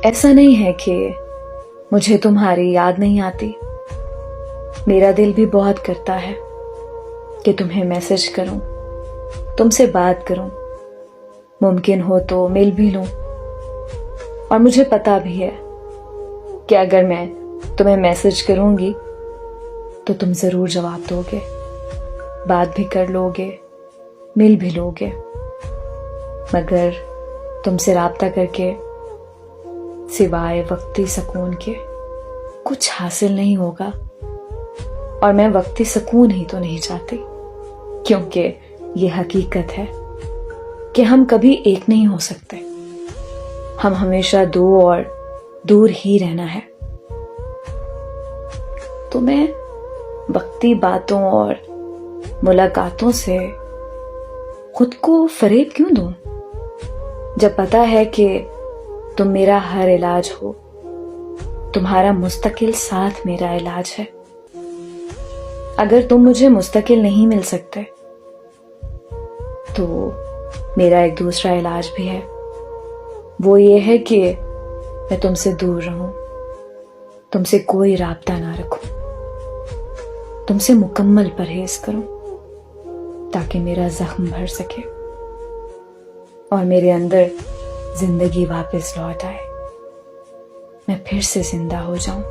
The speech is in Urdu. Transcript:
ایسا نہیں ہے کہ مجھے تمہاری یاد نہیں آتی. میرا دل بھی بہت کرتا ہے کہ تمہیں میسج کروں, تم سے بات کروں, ممکن ہو تو مل بھی لوں. اور مجھے پتا بھی ہے کہ اگر میں تمہیں میسج کروں گی تو تم ضرور جواب دو گے, بات بھی کر لو گے, مل بھی لو گے. مگر تم سے رابطہ کر کے سوائے وقتی سکون کے کچھ حاصل نہیں ہوگا. اور میں وقتی سکون ہی تو نہیں چاہتی, کیونکہ یہ حقیقت ہے کہ ہم کبھی ایک نہیں ہو سکتے. ہم ہمیشہ دو اور دور ہی رہنا ہے. تو میں وقتی باتوں اور ملاقاتوں سے خود کو فریب کیوں دوں, جب پتا ہے کہ تم میرا ہر علاج ہو, تمہارا مستقل ساتھ میرا علاج ہے. اگر تم مجھے مستقل نہیں مل سکتے تو میرا ایک دوسرا علاج بھی ہے. وہ یہ ہے کہ میں تم سے دور رہوں, تم سے کوئی رابطہ نہ رکھوں, تم سے مکمل پرہیز کروں تاکہ میرا زخم بھر سکے اور میرے اندر زندگی واپس لوٹ آئے, میں پھر سے زندہ ہو جاؤں.